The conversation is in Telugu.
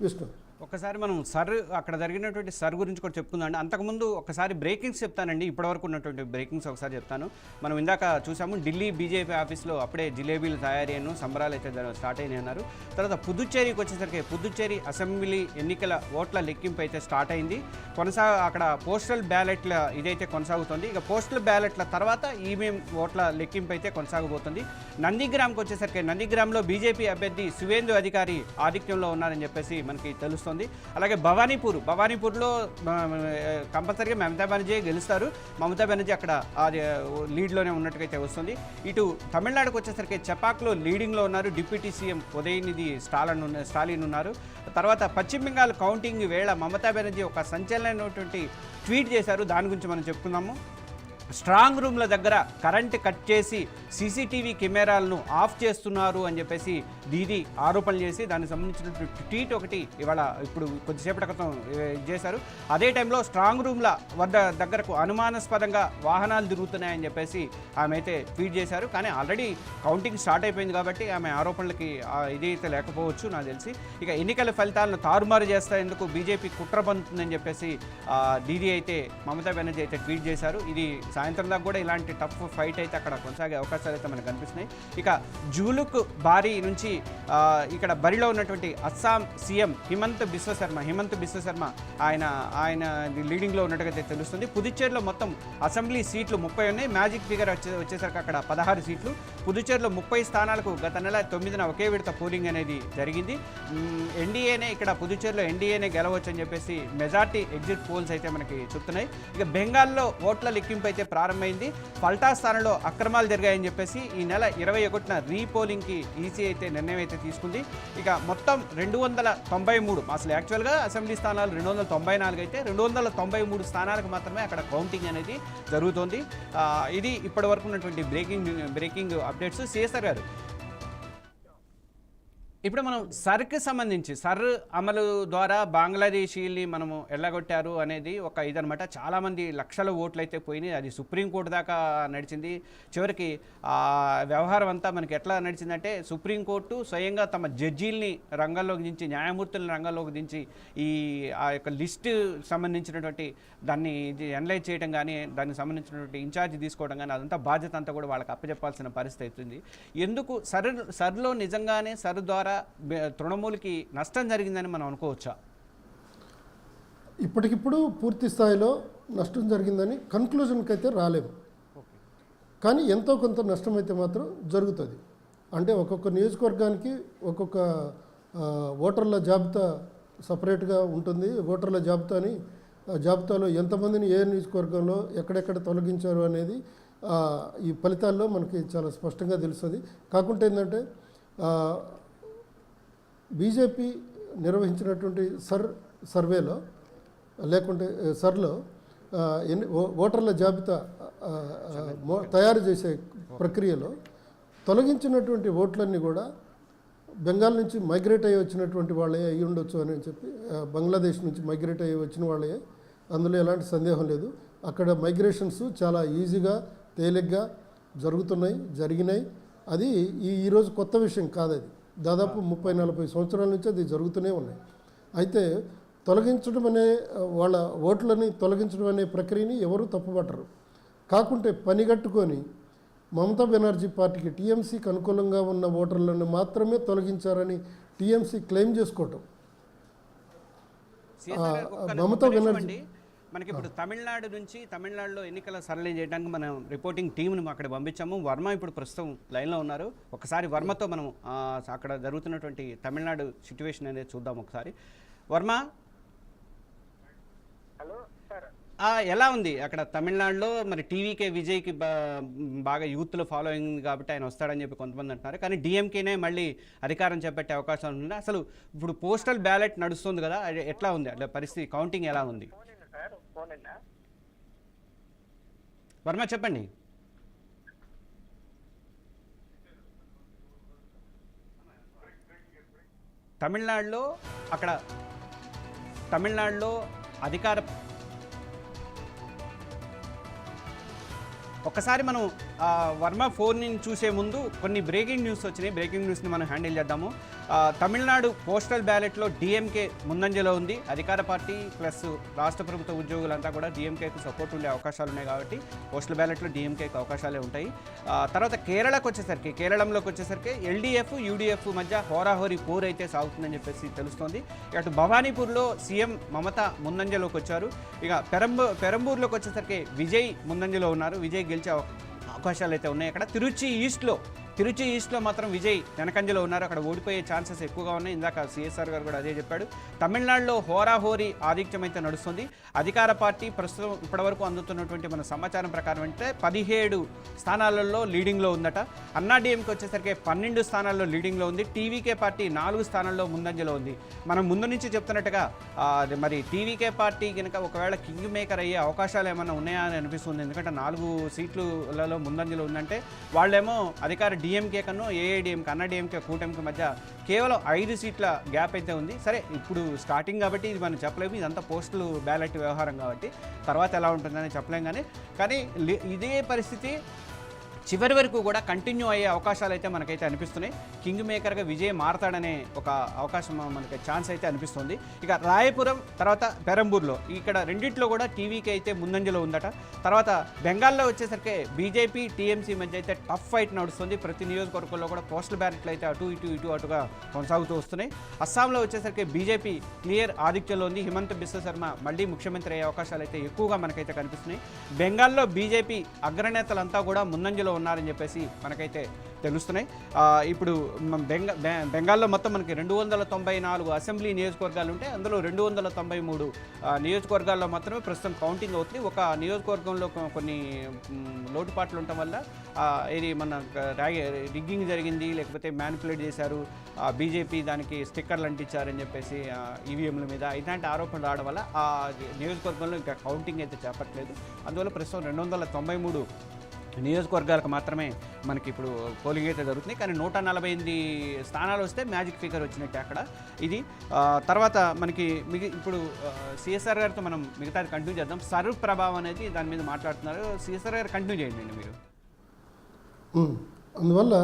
విష్ణు. ఒకసారి మనం సర్ అక్కడ జరిగినటువంటి సర్ గురించి కూడా చెప్పుకుందాం. అంతకుముందు ఒకసారి బ్రేకింగ్స్ చెప్తానండి. ఇప్పటివరకు ఉన్నటువంటి బ్రేకింగ్స్ ఒకసారి చెప్తాను. మనం ఇందాక చూసాము ఢిల్లీ బీజేపీ ఆఫీస్లో అప్పుడే జిలేబీలు తయారయ్యాను, సంబరాలు అయితే స్టార్ట్ అయినాయి అన్నారు. తర్వాత పుదుచ్చేరికి వచ్చేసరికి పుదుచ్చేరి అసెంబ్లీ ఎన్నికల ఓట్ల లెక్కింపు అయితే స్టార్ట్ అయింది. అక్కడ పోస్టల్ బ్యాలెట్ల ఇదైతే కొనసాగుతుంది. ఇక పోస్టల్ బ్యాలెట్ల తర్వాత ఈవీఎం ఓట్ల లెక్కింపు అయితే కొనసాగబోతుంది. నందిగ్రామ్కి వచ్చేసరికి నందిగ్రామ్లో బీజేపీ అభ్యర్థి సువేందు అధికారి ఆధిక్యంలో ఉన్నారని చెప్పేసి మనకి తెలుస్తుంది. అలాగే భవానీపూర్లో కంపల్సరీగా మమతా బెనర్జీ గెలుస్తారు. మమతా బెనర్జీ అక్కడ అది లీడ్లోనే ఉన్నట్టుగైతే వస్తుంది. ఇటు తమిళనాడుకు వచ్చేసరికి చపాక్లో లీడింగ్లో ఉన్నారు. డిప్యూటీ సీఎం ఉదయనిధి స్టాలిన్ ఉన్నారు. తర్వాత పశ్చిమ బెంగాల్ కౌంటింగ్ వేళ మమతా బెనర్జీ ఒక సంచలనమైనటువంటి ట్వీట్ చేశారు. దాని గురించి మనం చెప్పుకుందాము. స్ట్రాంగ్ రూమ్ల దగ్గర కరెంట్ కట్ చేసి సీసీటీవీ కెమెరాలను ఆఫ్ చేస్తున్నారు అని చెప్పేసి దీది ఆరోపణలు చేసి దానికి సంబంధించినటువంటి ట్వీట్ ఒకటి ఇవాళ ఇప్పుడు కొద్దిసేపటి క్రితం చేశారు. అదే టైంలో స్ట్రాంగ్ రూమ్ల దగ్గరకు అనుమానాస్పదంగా వాహనాలు తిరుగుతున్నాయని చెప్పేసి ఆమె అయితే ట్వీట్ చేశారు. కానీ ఆల్రెడీ కౌంటింగ్ స్టార్ట్ అయిపోయింది కాబట్టి ఆమె ఆరోపణలకి ఇదైతే లేకపోవచ్చు నాకు తెలిసి. ఇక ఎన్నికల ఫలితాలను తారుమారు చేసేందుకు బీజేపీ కుట్ర పన్నుతుందని చెప్పేసి దీది అయితే మమతా బెనర్జీ అయితే ట్వీట్ చేశారు. ఇది సాయంత్రం దాకా కూడా ఇలాంటి టఫ్ ఫైట్ అయితే అక్కడ కొనసాగే అవకాశాలు అయితే మనకు కనిపిస్తున్నాయి. ఇక జూలుక్ బారీ నుంచి ఇక్కడ బరిలో ఉన్నటువంటి అస్సాం సీఎం హిమంత్ బిశ్వశర్మ ఆయన లీడింగ్లో ఉన్నట్టుగా తెలుస్తుంది. పుదుచ్చేరిలో మొత్తం అసెంబ్లీ సీట్లు 30 ఉన్నాయి. మ్యాజిక్ ఫిగర్ వచ్చేసరికి అక్కడ 16 సీట్లు. పుదుచ్చేరిలో 30 స్థానాలకు గత నెల 9న ఒకే విడత పోలింగ్ అనేది జరిగింది. ఇక్కడ పుదుచ్చేరిలో ఎన్డీఏనే గెలవచ్చు అని చెప్పేసి మెజార్టీ ఎగ్జిట్ పోల్స్ అయితే మనకి చెప్తున్నాయి. ఇక బెంగాల్లో ఓట్ల లెక్కింపు అయితే ప్రారంభమైంది. ఫల్టా స్థానంలో అక్రమాలు జరిగాయని చెప్పేసి ఈ నెల 21న రీపోలింగ్కి ఈసీ అయితే నిర్ణయం అయితే తీసుకుంది. ఇక మొత్తం 293 అసలు యాక్చువల్గా అసెంబ్లీ స్థానాలు 294 అయితే 293 స్థానాలకు మాత్రమే అక్కడ కౌంటింగ్ అనేది జరుగుతోంది. ఇది ఇప్పటి వరకు ఉన్నటువంటి బ్రేకింగ్ అప్డేట్స్. సిఎస్ఆర్ గారు, ఇప్పుడు మనం సర్కి సంబంధించి సర్ అమలు ద్వారా బంగ్లాదేశీల్ని మనము ఎల్లగొట్టారు అనేది ఒక ఇదనమాట. చాలామంది లక్షల ఓట్లు అయితే పోయినాయి. అది సుప్రీంకోర్టు దాకా నడిచింది. చివరికి వ్యవహారం అంతా మనకి ఎట్లా నడిచిందంటే సుప్రీంకోర్టు స్వయంగా తమ జడ్జీల్ని రంగంలోకి దించి, న్యాయమూర్తులను రంగంలోకి దించి ఆ యొక్క లిస్టు సంబంధించినటువంటి దాన్ని ఎనలైజ్ చేయడం కానీ, దానికి సంబంధించినటువంటి ఇన్ఛార్జ్ తీసుకోవడం కానీ, అదంతా బాధ్యత అంతా కూడా వాళ్ళకి అప్పచెప్పాల్సిన పరిస్థితి అవుతుంది. ఎందుకు సర్లో నిజంగానే సర్ ద్వారా తృణమూల్కి నష్టం జరిగిందని మనం అనుకోవచ్చా? ఇప్పటికిప్పుడు పూర్తి స్థాయిలో నష్టం జరిగిందని కన్క్లూజన్కి అయితే రాలేము. కానీ ఎంతో కొంత నష్టం అయితే మాత్రం జరుగుతుంది. అంటే ఒక్కొక్క నియోజకవర్గానికి ఒక్కొక్క ఓటర్ల జాబితా సపరేట్గా ఉంటుంది. ఓటర్ల జాబితాలో ఎంతమందిని ఏ నియోజకవర్గంలో ఎక్కడెక్కడ తొలగించారు అనేది ఈ ఫలితాల్లో మనకి చాలా స్పష్టంగా తెలుస్తుంది. కాకుంటే ఏంటంటే బీజేపీ నిర్వహించినటువంటి సర్వేలో లేకుంటే సర్లో ఓటర్ల జాబితా తయారు చేసే ప్రక్రియలో తొలగించినటువంటి ఓట్లన్నీ కూడా బెంగాల్ నుంచి మైగ్రేట్ అయ్యి వచ్చినటువంటి వాళ్ళే అయ్యి ఉండొచ్చు అని చెప్పి, బంగ్లాదేశ్ నుంచి మైగ్రేట్ అయ్యి వచ్చిన వాళ్ళే, అందులో ఎలాంటి సందేహం లేదు. అక్కడ మైగ్రేషన్స్ చాలా ఈజీగా తేలిగ్గా జరిగినాయి. అది ఈరోజు కొత్త విషయం కాదు. అది దాదాపు 30-40 సంవత్సరాల నుంచి అది జరుగుతూనే ఉన్నాయి. అయితే వాళ్ళ ఓట్లని తొలగించడం అనే ప్రక్రియని ఎవరూ తప్పుపట్టరు. కాకుంటే పనిగట్టుకొని మమతా బెనర్జీ పార్టీకి, టీఎంసీకి అనుకూలంగా ఉన్న ఓటర్లను మాత్రమే తొలగించారని టీఎంసీ క్లెయిమ్ చేసుకోవటం. మమతా బెనర్జీ మనకి ఇప్పుడు తమిళనాడులో ఎన్నికల సరళి చేయడానికి మనం రిపోర్టింగ్ టీంను అక్కడ పంపించాము. వర్మ ఇప్పుడు ప్రస్తుతం లైన్లో ఉన్నారు. ఒకసారి వర్మతో మనం అక్కడ జరుగుతున్నటువంటి తమిళనాడు సిచ్యువేషన్ అనేది చూద్దాం ఒకసారి. వర్మ, ఎలా ఉంది అక్కడ తమిళనాడులో? మరి టీవీకే విజయ్కి బాగా యూత్లో ఫాలోయింగ్ కాబట్టి ఆయన వస్తాడని చెప్పి కొంతమంది అంటున్నారు. కానీ డిఎంకేనే మళ్ళీ అధికారం చేపట్టే అవకాశం ఉంది. అసలు ఇప్పుడు పోస్టల్ బ్యాలెట్ నడుస్తుంది కదా, ఎట్లా ఉంది అట్లా పరిస్థితి? కౌంటింగ్ ఎలా ఉంది? వర్మ చెప్పండి. తమిళనాడులో అధికార ఒక్కసారి మనం వర్మ ఫోన్ని చూసే ముందు కొన్ని బ్రేకింగ్ న్యూస్ వచ్చినాయి. బ్రేకింగ్ న్యూస్ని మనం హ్యాండిల్ చేద్దాము. తమిళనాడు పోస్టల్ బ్యాలెట్లో డిఎంకే ముందంజలో ఉంది. అధికార పార్టీ ప్లస్ రాష్ట్ర ప్రభుత్వ ఉద్యోగులంతా కూడా డిఎంకేకు సపోర్ట్ ఉండే అవకాశాలు ఉన్నాయి కాబట్టి పోస్టల్ బ్యాలెట్లో డిఎంకేకి అవకాశాలే ఉంటాయి. తర్వాత కేరళంలోకి వచ్చేసరికి ఎల్డీఎఫ్ యూడీఎఫ్ మధ్య హోరాహోరీ పోరు అయితే సాగుతుందని చెప్పేసి తెలుస్తోంది. అటు భవానీపూర్లో సీఎం మమత ముందంజలోకి వచ్చారు. ఇక పెరంబూర్లోకి వచ్చేసరికి విజయ్ ముందంజలో ఉన్నారు. విజయ్ గెలిచే అవకాశాలు అయితే ఉన్నాయి. అక్కడ తిరుచి ఈస్ట్లో మాత్రం విజయ్ వెనకంజలో ఉన్నారు. అక్కడ ఓడిపోయే ఛాన్సెస్ ఎక్కువగా ఉన్నాయి. ఇందాక సిఎస్ఆర్ గారు కూడా అదే చెప్పాడు. తమిళనాడులో హోరాహోరీ ఆధిక్యం అయితే నడుస్తుంది. అధికార పార్టీ ప్రస్తుతం ఇప్పటివరకు అందుతున్నటువంటి మన సమాచారం ప్రకారం అంటే 17 స్థానాలలో లీడింగ్లో ఉందట. అన్నాడీఎంకి వచ్చేసరికి 12 స్థానాల్లో లీడింగ్లో ఉంది. టీవీకే పార్టీ 4 స్థానాల్లో ముందంజలో ఉంది. మనం ముందు నుంచి చెప్తున్నట్టుగా మరి టీవీకే పార్టీ కనుక ఒకవేళ కింగ్ మేకర్ అయ్యే అవకాశాలు ఏమైనా ఉన్నాయా అని అనిపిస్తుంది. ఎందుకంటే 4 సీట్లలో ముందంజలో ఉందంటే వాళ్ళేమో అధికార డిఎంకే కన్నా ఏఐడిఎంకే అన్నాడీఎంకే కూటమికి మధ్య కేవలం 5 సీట్ల గ్యాప్ అయితే ఉంది. సరే ఇప్పుడు స్టార్టింగ్ కాబట్టి ఇది మనం చెప్పలేము, ఇదంతా పోస్టులు బ్యాలెట్ వ్యవహారం కాబట్టి తర్వాత ఎలా ఉంటుందని చెప్పలేం. కానీ ఇదే పరిస్థితి చివరి వరకు కూడా కంటిన్యూ అయ్యే అవకాశాలు అయితే మనకైతే అనిపిస్తున్నాయి. కింగ్ మేకర్గా విజయ్ మారతాడనే ఒక అవకాశం మనకి ఛాన్స్ అయితే అనిపిస్తుంది. ఇక రాయపురం తర్వాత పెరంబూర్లో ఇక్కడ రెండింటిలో కూడా టీవీకి అయితే ముందంజలో ఉందట. తర్వాత బెంగాల్లో వచ్చేసరికి బీజేపీ టీఎంసీ మధ్య అయితే టఫ్ ఫైట్ నడుస్తుంది. ప్రతి నియోజకవర్గంలో కూడా పోస్టల్ బ్యాలెట్లు అయితే అటు అటుగా కొనసాగుతూ వస్తున్నాయి. అస్సాంలో వచ్చేసరికి బీజేపీ క్లియర్ ఆధిక్యంలో ఉంది. హిమంత బిశ్వ శర్మ మళ్ళీ ముఖ్యమంత్రి అయ్యే అవకాశాలు అయితే ఎక్కువగా మనకైతే కనిపిస్తున్నాయి. బెంగాల్లో బీజేపీ అగ్రనేతలంతా కూడా ముందంజలో ఉన్నారని చెప్పేసి మనకైతే తెలుస్తున్నాయి. ఇప్పుడు బెంగాల్లో మొత్తం మనకి 294 అసెంబ్లీ నియోజకవర్గాలు ఉంటాయి. అందులో 293 నియోజకవర్గాల్లో మాత్రమే ప్రస్తుతం కౌంటింగ్ అవుతుంది. ఒక నియోజకవర్గంలో కొన్ని లోటుపాట్లు ఉండటం వల్ల ఇది మన రిగ్గింగ్ జరిగింది, లేకపోతే మ్యానిపులేట్ చేశారు, బీజేపీ దానికి స్టిక్కర్లు అంటించారని చెప్పేసి ఈవీఎంల మీద ఇలాంటి ఆరోపణలు రావడం వల్ల ఆ నియోజకవర్గంలో ఇంకా కౌంటింగ్ అయితే చేపట్టలేదు. అందువల్ల ప్రస్తుతం 293 నియోజకవర్గాలకు మాత్రమే మనకి ఇప్పుడు పోలింగ్ అయితే జరుగుతుంది. కానీ 148 స్థానాలు వస్తే మ్యాజిక్ ఫిగర్ వచ్చినట్టే అక్కడ ఇది. తర్వాత మనకి ఇప్పుడు సిఎస్ఆర్ గారితో మనం మిగతాది కంటిన్యూ చేద్దాం. సర్వ్ ప్రభావం అనేది దాని మీద మాట్లాడుతున్నారు. సిఎస్ఆర్ గారు కంటిన్యూ చేయండి మీరు. అందువల్ల